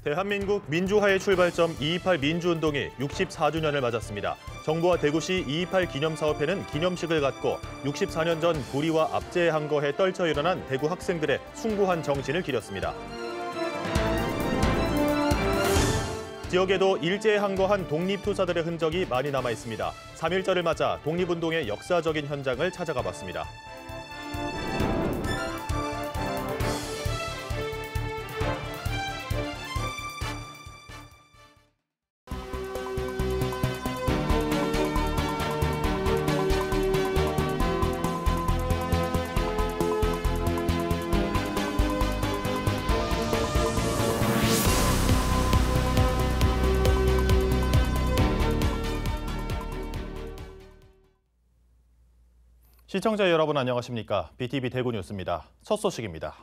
대한민국 민주화의 출발점 2.28 민주운동이 64주년을 맞았습니다. 정부와 대구시 2.28 기념사업회는 기념식을 갖고 64년 전 불의와 압제의 항거에 떨쳐 일어난 대구 학생들의 숭고한 정신을 기렸습니다. 지역에도 일제에 항거한 독립투사들의 흔적이 많이 남아 있습니다. 3.1절을 맞아 독립운동의 역사적인 현장을 찾아가 봤습니다. 시청자 여러분 안녕하십니까? BTV 대구 뉴스입니다. 첫 소식입니다.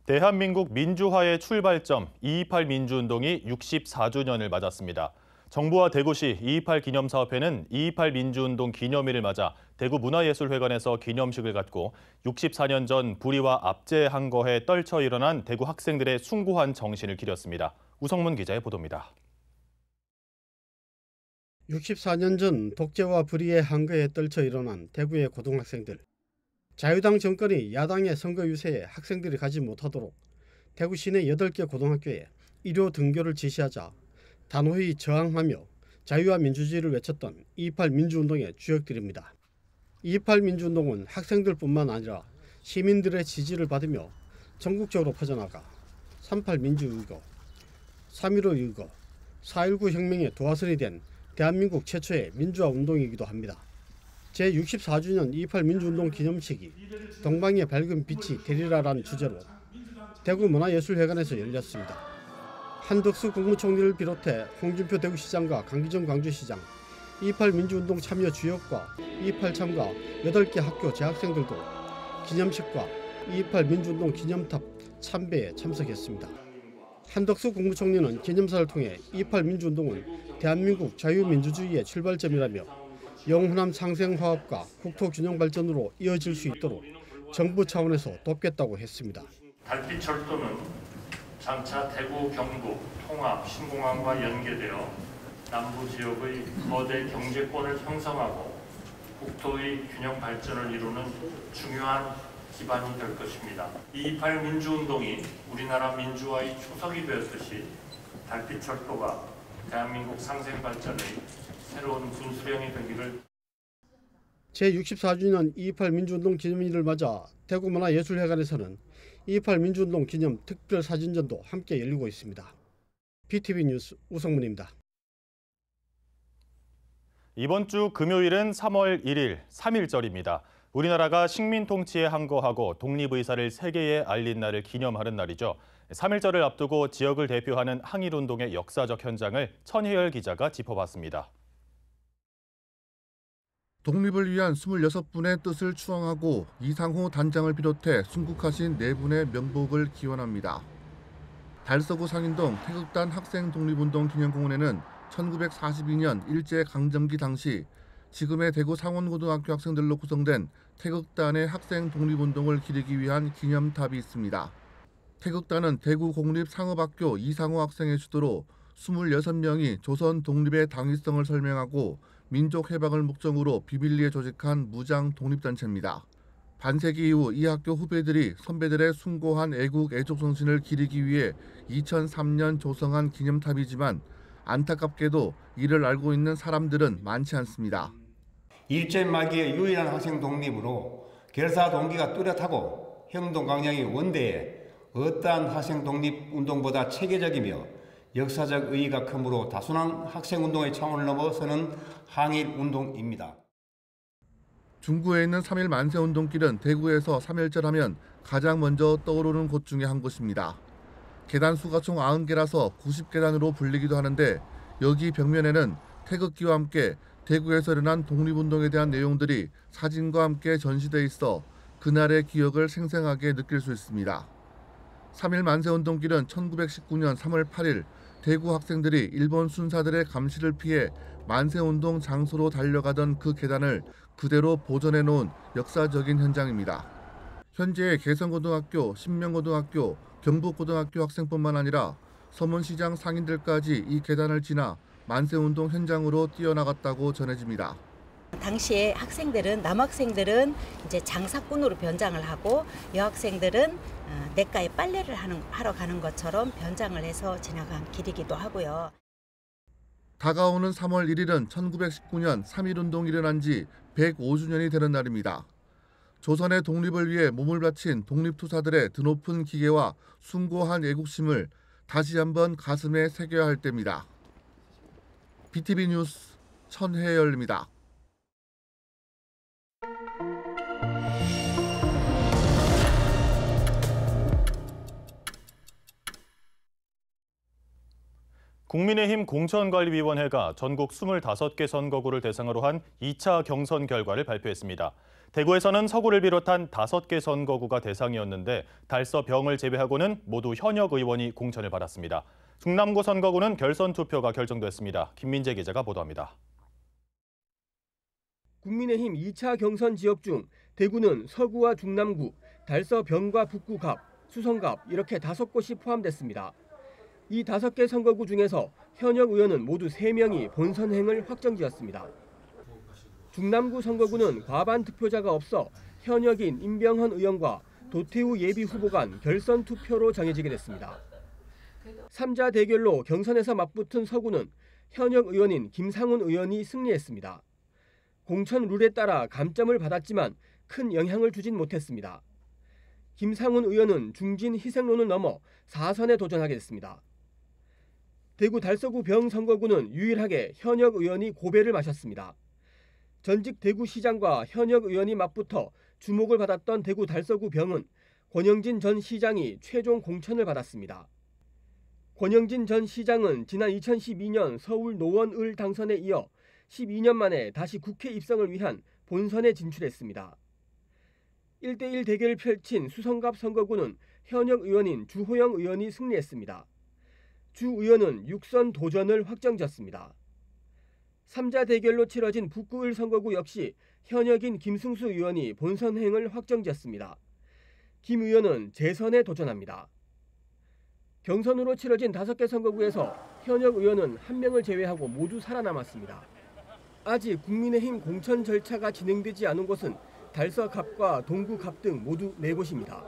대한민국 민주화의 출발점 2.28 민주운동이 64주년을 맞았습니다. 정부와 대구시 2.28 기념사업회는 2.28 민주운동 기념일을 맞아 대구문화예술회관에서 기념식을 갖고 64년 전 불의와 압제의 항거에 떨쳐 일어난 대구 학생들의 숭고한 정신을 기렸습니다. 우성문 기자의 보도입니다. 64년 전 독재와 불의의 항거에 떨쳐 일어난 대구의 고등학생들. 자유당 정권이 야당의 선거 유세에 학생들이 가지 못하도록 대구 시내 8개 고등학교에 일요 등교를 지시하자 단호히 저항하며 자유와 민주주의를 외쳤던 2.28 민주운동의 주역들입니다. 2.28 민주운동은 학생들뿐만 아니라 시민들의 지지를 받으며 전국적으로 퍼져나가 3.8 민주의거, 3.15 의거, 4.19 혁명의 도화선이 된 대한민국 최초의 민주화 운동이기도 합니다. 제64주년 2.28 민주운동 기념식이 동방의 밝은 빛이 되리라라는 주제로 대구문화예술회관에서 열렸습니다. 한덕수 국무총리를 비롯해 홍준표 대구시장과 강기정 광주시장, 2.28 민주운동 참여 주역과 2.28 참가 8개 학교 재학생들도 기념식과 2.28 민주운동 기념탑 참배에 참석했습니다. 한덕수 국무총리는 기념사를 통해 2.28 민주운동은 대한민국 자유민주주의의 출발점이라며 영호남 상생화합과 국토균형 발전으로 이어질 수 있도록 정부 차원에서 돕겠다고 했습니다. 달빛철도는 장차 대구, 경북, 통합, 신공항과 연계되어 남부 지역의 거대 경제권을 형성하고 국토의 균형 발전을 이루는 중요한 기반이 될 것입니다. 2.28 민주운동이 우리나라 민주화의 초석이 되었듯이 달빛철도가 대한민국 상생 발전의 새로운 분수령이 되기를. 제64주년 2.28 민주운동 기념일을 맞아 대구문화예술회관에서는 2.28 민주운동 기념 특별 사진전도 함께 열리고 있습니다. BTV 뉴스 우성문입니다. 이번 주 금요일은 3월 1일 3.1절입니다. 우리나라가 식민 통치에 항거하고 독립의사를 세계에 알린 날을 기념하는 날이죠. 3.1절을 앞두고 지역을 대표하는 항일운동의 역사적 현장을 천혜열 기자가 짚어봤습니다. 독립을 위한 26분의 뜻을 추앙하고 이상호 단장을 비롯해 순국하신 4분의 명복을 기원합니다. 달서구 상인동 태극단 학생 독립운동 기념공원에는 1942년 일제강점기 당시 지금의 대구 상원고등학교 학생들로 구성된 태극단의 학생 독립운동을 기리기 위한 기념탑이 있습니다. 태극단은 대구 공립상업학교 이상호 학생의 주도로 26명이 조선 독립의 당위성을 설명하고 민족 해방을 목적으로 비밀리에 조직한 무장 독립단체입니다. 반세기 이후 이 학교 후배들이 선배들의 숭고한 애국 애족 정신을 기리기 위해 2003년 조성한 기념탑이지만 안타깝게도 이를 알고 있는 사람들은 많지 않습니다. 일제 말기의 유일한 학생 독립으로 결사 동기가 뚜렷하고 행동 강령이 원대해 어떠한 학생 독립 운동보다 체계적이며 역사적 의의가 크므로 다순한 학생 운동의 차원을 넘어서는 항일 운동입니다. 중구에 있는 3.1 만세운동길은 대구에서 3.1절 하면 가장 먼저 떠오르는 곳 중에 한 곳입니다. 계단 수가 총 90개라서 90계단으로 불리기도 하는데 여기 벽면에는 태극기와 함께 대구에서 일어난 독립운동에 대한 내용들이 사진과 함께 전시돼 있어 그날의 기억을 생생하게 느낄 수 있습니다. 3.1 만세운동길은 1919년 3월 8일 대구 학생들이 일본 순사들의 감시를 피해 만세운동 장소로 달려가던 그 계단을 그대로 보존해 놓은 역사적인 현장입니다. 현재 개성고등학교, 신명고등학교, 경북고등학교 학생뿐만 아니라 서문시장 상인들까지 이 계단을 지나 만세운동 현장으로 뛰어나갔다고 전해집니다. 당시에 남학생들은 이제 장사꾼으로 변장을 하고 여학생들은 냇가에 빨래를 하러 가는 것처럼 변장을 해서 지나간 길이기도 하고요. 다가오는 3월 1일은 1919년 3.1운동이 일어난 지 105주년이 되는 날입니다. 조선의 독립을 위해 몸을 바친 독립투사들의 드높은 기계와 숭고한 애국심을 다시 한번 가슴에 새겨야 할 때입니다. BTV 뉴스 천혜열입니다. 국민의힘 공천관리위원회가 전국 25개 선거구를 대상으로 한 2차 경선 결과를 발표했습니다. 대구에서는 서구를 비롯한 5개 선거구가 대상이었는데 달서 병을 제외하고는 모두 현역 의원이 공천을 받았습니다. 중남구 선거구는 결선 투표가 결정됐습니다. 김민재 기자가 보도합니다. 국민의힘 2차 경선 지역 중 대구는 서구와 중남구, 달서 병과 북구 갑, 수성갑 이렇게 5곳이 포함됐습니다. 이 5개 선거구 중에서 현역 의원은 모두 3명이 본선행을 확정지었습니다. 중남구 선거구는 과반 득표자가 없어 현역인 임병헌 의원과 도태우 예비 후보 간 결선 투표로 정해지게 됐습니다. 3자 대결로 경선에서 맞붙은 서구는 현역 의원인 김상훈 의원이 승리했습니다. 공천 룰에 따라 감점을 받았지만 큰 영향을 주진 못했습니다. 김상훈 의원은 중진 희생론을 넘어 4선에 도전하게 됐습니다. 대구 달서구 병 선거구는 유일하게 현역 의원이 고배를 마셨습니다. 전직 대구시장과 현역 의원이 맞붙어 주목을 받았던 대구 달서구 병은 권영진 전 시장이 최종 공천을 받았습니다. 권영진 전 시장은 지난 2012년 서울 노원을 당선에 이어 12년 만에 다시 국회 입성을 위한 본선에 진출했습니다. 1대1 대결을 펼친 수성갑 선거구는 현역 의원인 주호영 의원이 승리했습니다. 주 의원은 6선 도전을 확정지었습니다. 3자 대결로 치러진 북구을 선거구 역시 현역인 김승수 의원이 본선행을 확정지었습니다. 김 의원은 재선에 도전합니다. 경선으로 치러진 5개 선거구에서 현역 의원은 1명을 제외하고 모두 살아남았습니다. 아직 국민의힘 공천 절차가 진행되지 않은 곳은 달서갑과 동구갑 등 모두 4곳입니다.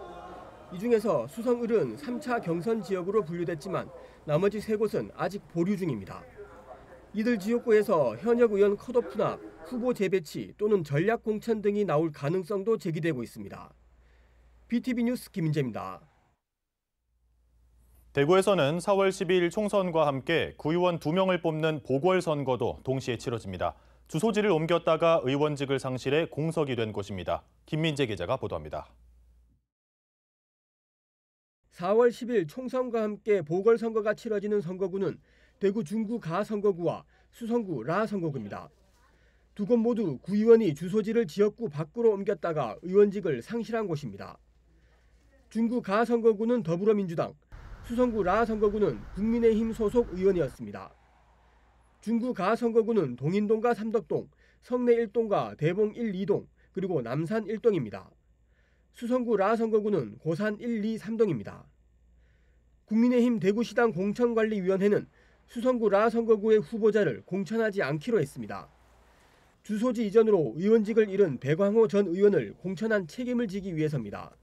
이 중에서 수성을은 3차 경선 지역으로 분류됐지만 나머지 3곳은 아직 보류 중입니다. 이들 지역구에서 현역 의원 컷오프나 후보 재배치 또는 전략 공천 등이 나올 가능성도 제기되고 있습니다. BTV 뉴스 김민재입니다. 대구에서는 4월 12일 총선과 함께 구의원 2명을 뽑는 보궐선거도 동시에 치러집니다. 주소지를 옮겼다가 의원직을 상실해 공석이 된 곳입니다. 김민재 기자가 보도합니다. 4월 10일 총선과 함께 보궐선거가 치러지는 선거구는 대구 중구 가 선거구와 수성구 라 선거구입니다. 두 곳 모두 구의원이 주소지를 지역구 밖으로 옮겼다가 의원직을 상실한 곳입니다. 중구 가 선거구는 더불어민주당, 수성구 라 선거구는 국민의힘 소속 의원이었습니다. 중구 가 선거구는 동인동과 삼덕동, 성내 1동과 대봉 1, 2동, 그리고 남산 1동입니다. 수성구 라 선거구는 고산 1, 2, 3동입니다. 국민의힘 대구시당 공천관리위원회는 수성구 라 선거구의 후보자를 공천하지 않기로 했습니다. 주소지 이전으로 의원직을 잃은 배광호 전 의원을 공천한 책임을 지기 위해서입니다.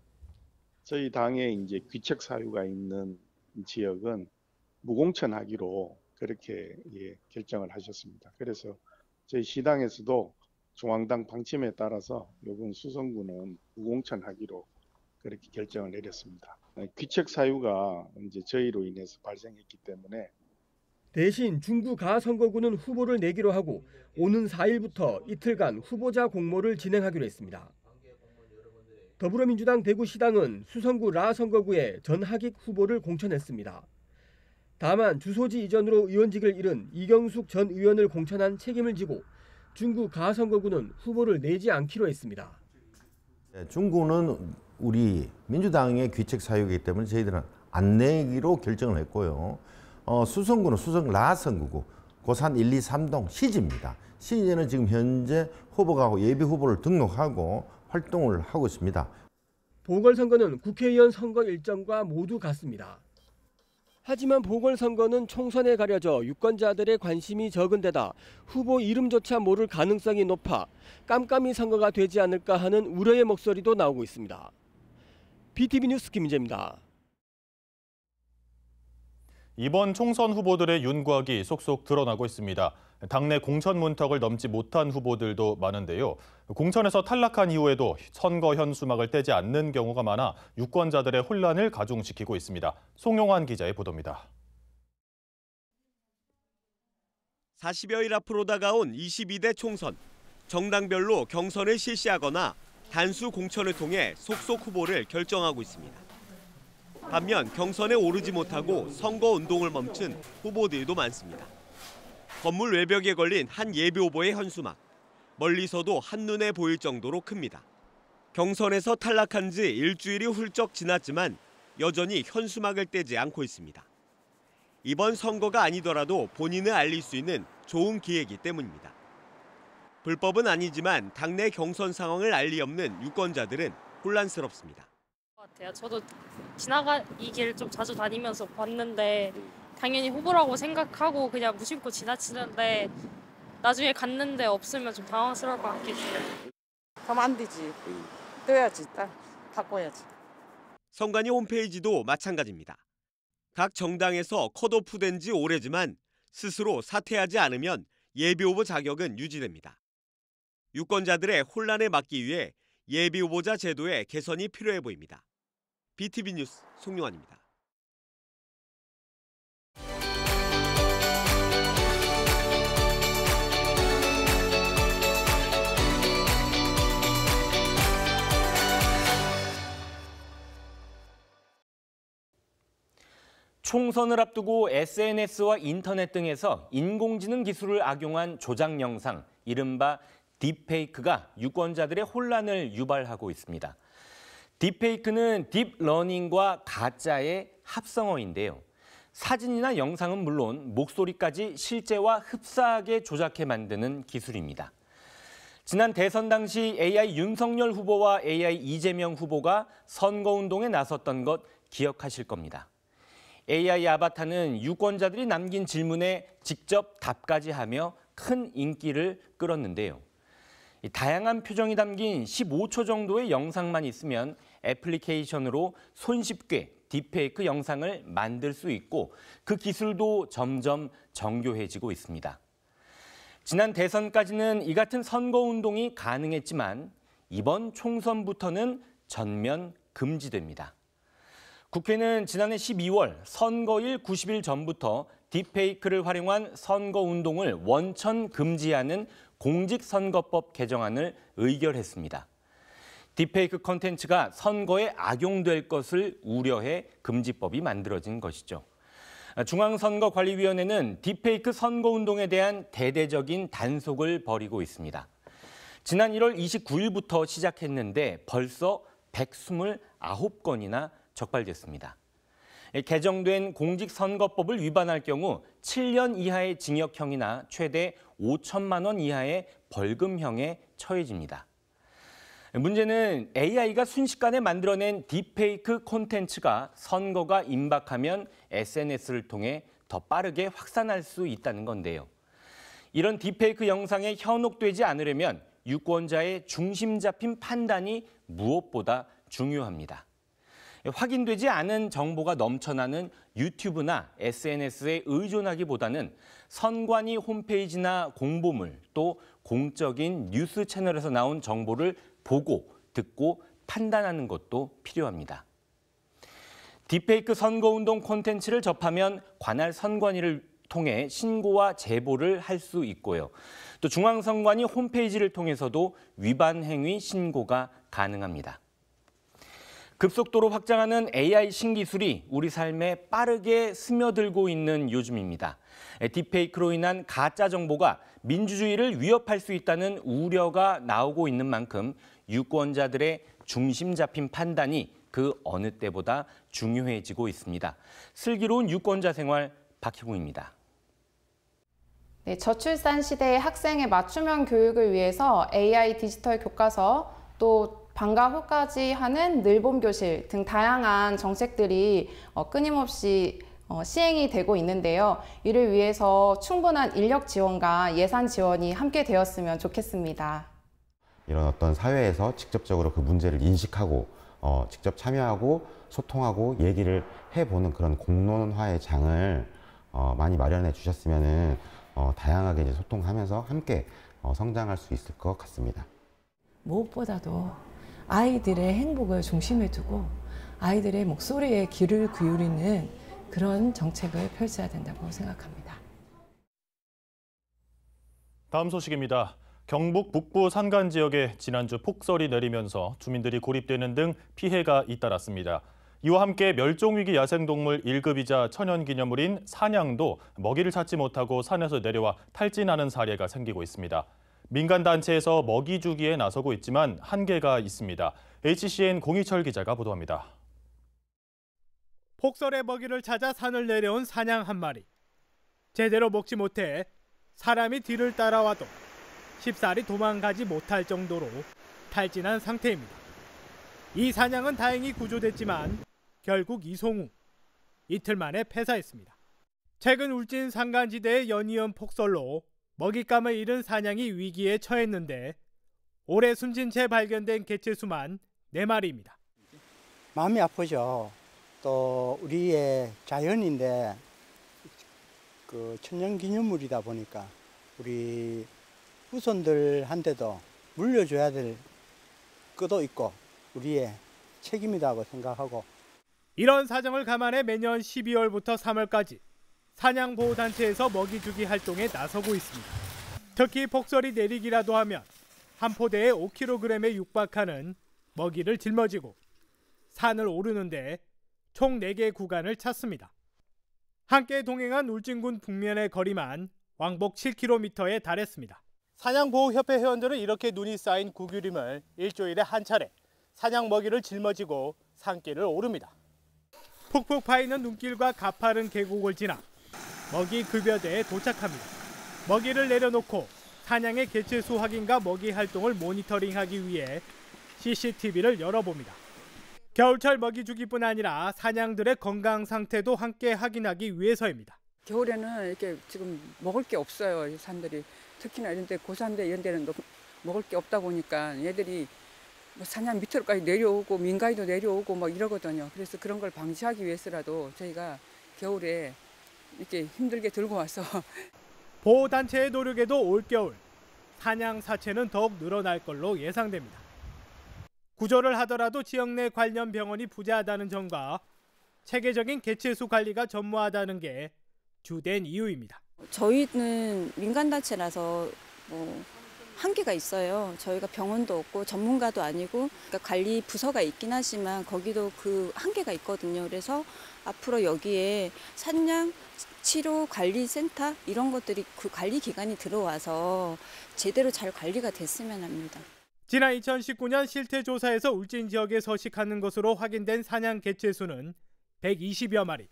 저희 당에 이제 귀책 사유가 있는 지역은 무공천하기로 그렇게 결정을 하셨습니다. 그래서 저희 시당에서도 중앙당 방침에 따라서 이번 수성구는 무공천하기로 그렇게 결정을 내렸습니다. 귀책 사유가 이제 저희로 인해서 발생했기 때문에 대신 중구 가 선거구는 후보를 내기로 하고 오는 4일부터 이틀간 후보자 공모를 진행하기로 했습니다. 더불어민주당 대구시당은 수성구 라 선거구에 전하익 후보를 공천했습니다. 다만 주소지 이전으로 의원직을 잃은 이경숙 전 의원을 공천한 책임을 지고 중구 가 선거구는 후보를 내지 않기로 했습니다. 중구는 우리 민주당의 귀책 사유이기 때문에 저희들은 안 내기로 결정을 했고요. 수성구는 수성 라 선거구, 고산 1, 2, 3동 시지입니다. 시지는 지금 현재 후보가 예비 후보를 등록하고 활동을 하고 있습니다. 보궐선거는 국회의원 선거 일정과 모두 같습니다. 하지만 보궐선거는 총선에 가려져 유권자들의 관심이 적은 데다 후보 이름조차 모를 가능성이 높아 깜깜이 선거가 되지 않을까 하는 우려의 목소리도 나오고 있습니다. BTV 뉴스 김민재입니다. 이번 총선 후보들의 윤곽이 속속 드러나고 있습니다. 당내 공천 문턱을 넘지 못한 후보들도 많은데요. 공천에서 탈락한 이후에도 선거 현수막을 떼지 않는 경우가 많아 유권자들의 혼란을 가중시키고 있습니다. 송용환 기자의 보도입니다. 40여일 앞으로 다가온 22대 총선. 정당별로 경선을 실시하거나 단수 공천을 통해 속속 후보를 결정하고 있습니다. 반면 경선에 오르지 못하고 선거운동을 멈춘 후보들도 많습니다. 건물 외벽에 걸린 한 예비후보의 현수막. 멀리서도 한눈에 보일 정도로 큽니다. 경선에서 탈락한 지 일주일이 훌쩍 지났지만 여전히 현수막을 떼지 않고 있습니다. 이번 선거가 아니더라도 본인을 알릴 수 있는 좋은 기회이기 때문입니다. 불법은 아니지만 당내 경선 상황을 알리 없는 유권자들은 혼란스럽습니다. 저도 이 길 좀 자주 다니면서 봤는데 당연히 후보라고 생각하고 그냥 무심코 지나치는데 나중에 갔는데 없으면 좀 당황스러울 것 같긴 해요. 가면 안 되지. 떼야지. 딱 바꿔야지. 선관위 홈페이지도 마찬가지입니다. 각 정당에서 컷오프된 지 오래지만 스스로 사퇴하지 않으면 예비후보 자격은 유지됩니다. 유권자들의 혼란에 막기 위해 예비후보자 제도의 개선이 필요해 보입니다. BTV 뉴스 송용환입니다. 총선을 앞두고 SNS와 인터넷 등에서 인공지능 기술을 악용한 조작 영상, 이른바 딥페이크가 유권자들의 혼란을 유발하고 있습니다. 딥페이크는 딥러닝과 가짜의 합성어인데요. 사진이나 영상은 물론 목소리까지 실제와 흡사하게 조작해 만드는 기술입니다. 지난 대선 당시 AI 윤석열 후보와 AI 이재명 후보가 선거운동에 나섰던 것 기억하실 겁니다. AI 아바타는 유권자들이 남긴 질문에 직접 답까지 하며 큰 인기를 끌었는데요. 다양한 표정이 담긴 15초 정도의 영상만 있으면 애플리케이션으로 손쉽게 딥페이크 영상을 만들 수 있고 그 기술도 점점 정교해지고 있습니다. 지난 대선까지는 이 같은 선거운동이 가능했지만 이번 총선부터는 전면 금지됩니다. 국회는 지난해 12월 선거일 90일 전부터 딥페이크를 활용한 선거운동을 원천 금지하는 공직선거법 개정안을 의결했습니다. 딥페이크 콘텐츠가 선거에 악용될 것을 우려해 금지법이 만들어진 것이죠. 중앙선거관리위원회는 딥페이크 선거운동에 대한 대대적인 단속을 벌이고 있습니다. 지난 1월 29일부터 시작했는데 벌써 129건이나 적발됐습니다. 개정된 공직선거법을 위반할 경우 7년 이하의 징역형이나 최대 5천만 원 이하의 벌금형에 처해집니다. 문제는 AI가 순식간에 만들어낸 딥페이크 콘텐츠가 선거가 임박하면 SNS를 통해 더 빠르게 확산할 수 있다는 건데요. 이런 딥페이크 영상에 현혹되지 않으려면 유권자의 중심 잡힌 판단이 무엇보다 중요합니다. 확인되지 않은 정보가 넘쳐나는 유튜브나 SNS에 의존하기보다는 선관위 홈페이지나 공보물 또 공적인 뉴스 채널에서 나온 정보를 보고 듣고 판단하는 것도 필요합니다. 딥페이크 선거운동 콘텐츠를 접하면 관할 선관위를 통해 신고와 제보를 할 수 있고요. 또 중앙선관위 홈페이지를 통해서도 위반 행위 신고가 가능합니다. 급속도로 확장하는 AI 신기술이 우리 삶에 빠르게 스며들고 있는 요즘입니다. 딥페이크로 인한 가짜 정보가 민주주의를 위협할 수 있다는 우려가 나오고 있는 만큼 유권자들의 중심 잡힌 판단이 그 어느 때보다 중요해지고 있습니다. 슬기로운 유권자 생활 박희궁입니다. 네, 저출산 시대의 학생의 맞춤형 교육을 위해서 AI 디지털 교과서 또 방과 후까지 하는 늘봄교실 등 다양한 정책들이 끊임없이 시행이 되고 있는데요. 이를 위해서 충분한 인력 지원과 예산 지원이 함께 되었으면 좋겠습니다. 이런 어떤 사회에서 직접적으로 그 문제를 인식하고 직접 참여하고 소통하고 얘기를 해보는 그런 공론화의 장을 많이 마련해 주셨으면은 다양하게 이제 소통하면서 함께 성장할 수 있을 것 같습니다. 무엇보다도 아이들의 행복을 중심에 두고 아이들의 목소리에 귀를 기울이는 그런 정책을 펼쳐야 된다고 생각합니다. 다음 소식입니다. 경북 북부 산간 지역에 지난주 폭설이 내리면서 주민들이 고립되는 등 피해가 잇따랐습니다. 이와 함께 멸종위기 야생동물 1급이자 천연기념물인 사냥도 먹이를 찾지 못하고 산에서 내려와 탈진하는 사례가 생기고 있습니다. 민간단체에서 먹이 주기에 나서고 있지만 한계가 있습니다. HCN 공희철 기자가 보도합니다. 폭설의 먹이를 찾아 산을 내려온 사냥 한 마리. 제대로 먹지 못해 사람이 뒤를 따라와도 쉽사리 도망가지 못할 정도로 탈진한 상태입니다. 이 사냥은 다행히 구조됐지만 결국 이송 후 이틀 만에 폐사했습니다. 최근 울진 산간지대의 연이은 폭설로 먹잇감을 잃은 사냥이 위기에 처했는데 올해 숨진 채 발견된 개체수만 4마리입니다. 마음이 아프죠. 또 우리의 자연인데 그 천연기념물이다 보니까 우리 후손들한테도 물려줘야 될 것도 있고 우리의 책임이라고 생각하고 이런 사정을 감안해 매년 12월부터 3월까지 사냥보호단체에서 먹이주기 활동에 나서고 있습니다. 특히 폭설이 내리기라도 하면 한 포대에 5kg에 육박하는 먹이를 짊어지고 산을 오르는데 총 4개 구간을 찾습니다. 함께 동행한 울진군 북면의 거리만 왕복 7km에 달했습니다. 사냥보호협회 회원들은 이렇게 눈이 쌓인 구규림을 일주일에 한 차례 사냥 먹이를 짊어지고 산길을 오릅니다. 푹푹 파이는 눈길과 가파른 계곡을 지나 먹이 급여대에 도착합니다. 먹이를 내려놓고 사냥의 개체수 확인과 먹이 활동을 모니터링하기 위해 CCTV를 열어봅니다. 겨울철 먹이 주기뿐 아니라 사냥들의 건강 상태도 함께 확인하기 위해서입니다. 겨울에는 이렇게 지금 먹을 게 없어요. 산들이 특히나 이런 데 고산대 이런 데는 먹을 게 없다 보니까 얘들이 뭐 사냥 밑으로까지 내려오고 민가에도 내려오고 막 이러거든요. 그래서 그런 걸 방지하기 위해서라도 저희가 겨울에 이렇게 힘들게 들고 와서 보호단체의 노력에도 올겨울 사냥 사체는 더욱 늘어날 걸로 예상됩니다. 구조를 하더라도 지역 내 관련 병원이 부재하다는 점과 체계적인 개체수 관리가 전무하다는 게 주된 이유입니다. 저희는 민간단체라서 한계가 있어요. 저희가 병원도 없고 전문가도 아니고 그러니까 관리 부서가 있긴 하지만 거기도 그 한계가 있거든요. 그래서 앞으로 여기에 산양 치료 관리센터 이런 것들이 그 관리 기관이 들어와서 제대로 잘 관리가 됐으면 합니다. 지난 2019년 실태조사에서 울진 지역에 서식하는 것으로 확인된 사냥 개체수는 120여 마리.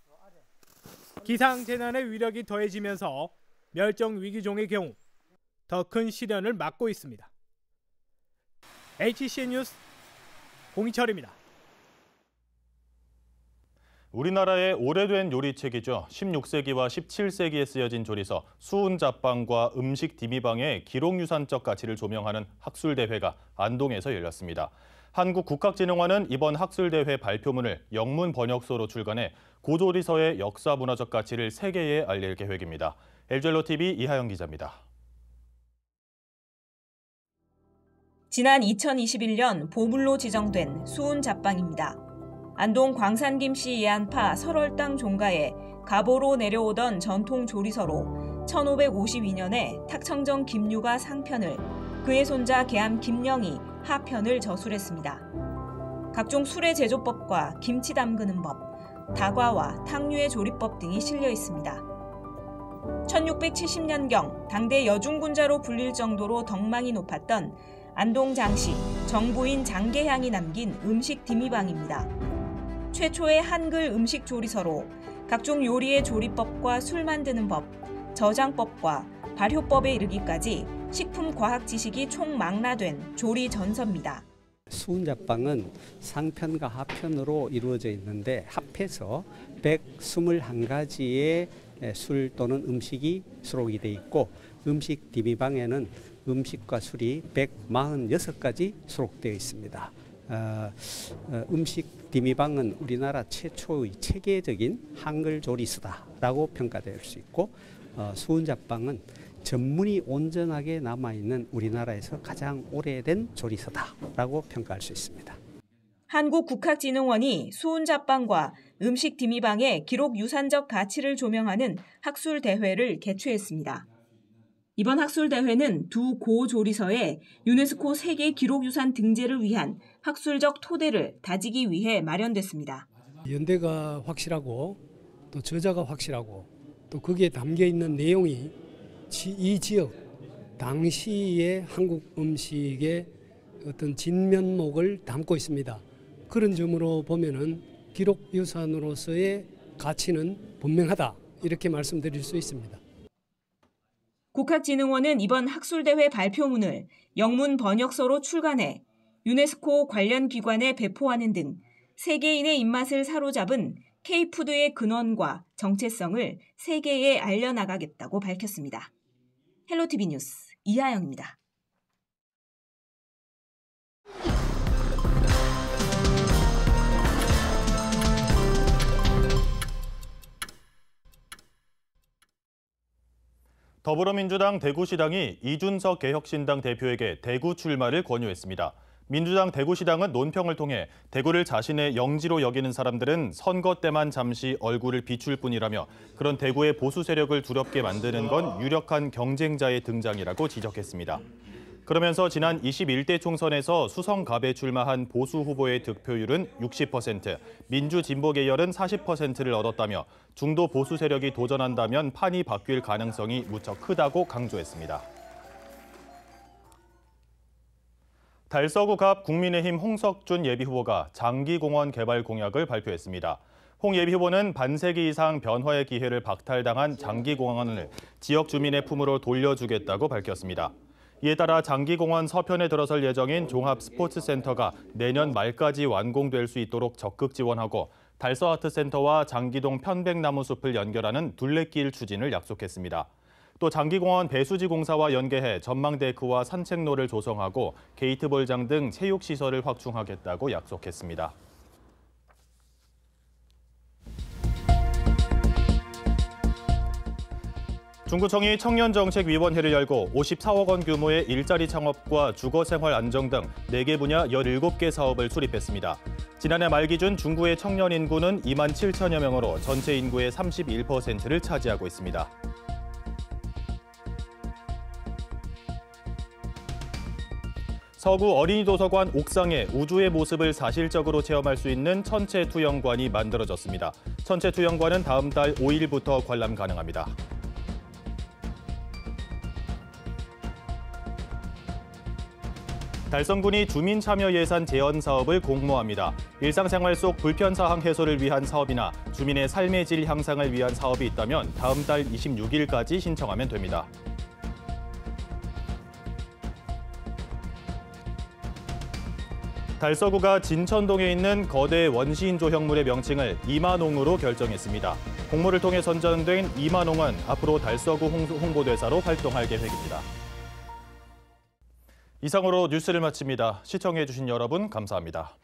기상재난의 위력이 더해지면서 멸종위기종의 경우 더 큰 시련을 맞고 있습니다. HCN 뉴스 공희철입니다. 우리나라의 오래된 요리책이죠. 16세기와 17세기에 쓰여진 조리서 수은잡방과 음식 디미방의 기록유산적 가치를 조명하는 학술대회가 안동에서 열렸습니다. 한국국학진흥원은 이번 학술대회 발표문을 영문 번역서로 출간해 고조리서의 역사문화적 가치를 세계에 알릴 계획입니다. 엘젤로TV 이하영 기자입니다. 지난 2021년 보물로 지정된 수은잡방입니다. 안동 광산김씨 예안파 설월당 종가에 가보로 내려오던 전통 조리서로 1552년에 탁청정 김유가 상편을, 그의 손자 계암 김영이 하편을 저술했습니다. 각종 술의 제조법과 김치 담그는 법, 다과와 탕류의 조리법 등이 실려 있습니다. 1670년경 당대 여중군자로 불릴 정도로 덕망이 높았던 안동 장씨 정부인 장계향이 남긴 음식 디미방입니다. 최초의 한글 음식 조리서로 각종 요리의 조리법과 술 만드는 법, 저장법과 발효법에 이르기까지 식품 과학 지식이 총망라된 조리 전서입니다. 수은잡방은 상편과 하편으로 이루어져 있는데 합해서 121가지의 술 또는 음식이 수록이 돼 있고 음식 디미방에는 음식과 술이 146가지 수록되어 있습니다. 음식 디미방은 우리나라 최초의 체계적인 한글 조리서다라고 평가될 수 있고 수은잡방은 전문이 온전하게 남아있는 우리나라에서 가장 오래된 조리서다라고 평가할 수 있습니다. 한국국학진흥원이 수은잡방과 음식 디미방의 기록 유산적 가치를 조명하는 학술대회를 개최했습니다. 이번 학술대회는 두 고조리서의 유네스코 세계 기록유산 등재를 위한 학술적 토대를 다지기 위해 마련됐습니다. 연대가 확실하고 또 저자가 확실하고 또 거기에 담겨있는 내용이 이 지역 당시의 한국 음식의 어떤 진면목을 담고 있습니다. 그런 점으로 보면은 기록유산으로서의 가치는 분명하다 이렇게 말씀드릴 수 있습니다. 국학진흥원은 이번 학술대회 발표문을 영문 번역서로 출간해 유네스코 관련 기관에 배포하는 등 세계인의 입맛을 사로잡은 K푸드의 근원과 정체성을 세계에 알려나가겠다고 밝혔습니다. 헬로티비 뉴스 이하영입니다. 더불어민주당 대구시당이 이준석 개혁신당 대표에게 대구 출마를 권유했습니다. 민주당 대구시당은 논평을 통해 대구를 자신의 영지로 여기는 사람들은 선거 때만 잠시 얼굴을 비출 뿐이라며 그런 대구의 보수 세력을 두렵게 만드는 건 유력한 경쟁자의 등장이라고 지적했습니다. 그러면서 지난 21대 총선에서 수성갑에 출마한 보수 후보의 득표율은 60%, 민주진보 계열은 40%를 얻었다며 중도 보수 세력이 도전한다면 판이 바뀔 가능성이 무척 크다고 강조했습니다. 달서구갑 국민의힘 홍석준 예비후보가 장기공원 개발 공약을 발표했습니다. 홍 예비후보는 반세기 이상 변화의 기회를 박탈당한 장기공원을 지역 주민의 품으로 돌려주겠다고 밝혔습니다. 이에 따라 장기공원 서편에 들어설 예정인 종합스포츠센터가 내년 말까지 완공될 수 있도록 적극 지원하고 달서아트센터와 장기동 편백나무숲을 연결하는 둘레길 추진을 약속했습니다. 또 장기공원 배수지 공사와 연계해 전망데크와 산책로를 조성하고 게이트볼장 등 체육시설을 확충하겠다고 약속했습니다. 중구청이 청년정책위원회를 열고 54억 원 규모의 일자리 창업과 주거생활 안정 등 4개 분야 17개 사업을 수립했습니다. 지난해 말 기준 중구의 청년 인구는 2만 7천여 명으로 전체 인구의 31%를 차지하고 있습니다. 서구 어린이도서관 옥상에 우주의 모습을 사실적으로 체험할 수 있는 천체투영관이 만들어졌습니다. 천체투영관은 다음 달 5일부터 관람 가능합니다. 달성군이 주민참여 예산 재원 사업을 공모합니다. 일상생활 속 불편사항 해소를 위한 사업이나 주민의 삶의 질 향상을 위한 사업이 있다면 다음 달 26일까지 신청하면 됩니다. 달서구가 진천동에 있는 거대 원시인조 형물의 명칭을 이만홍으로 결정했습니다. 공모를 통해 선정된 이만홍은 앞으로 달서구 홍보대사로 활동할 계획입니다. 이상으로 뉴스를 마칩니다. 시청해주신 여러분 감사합니다.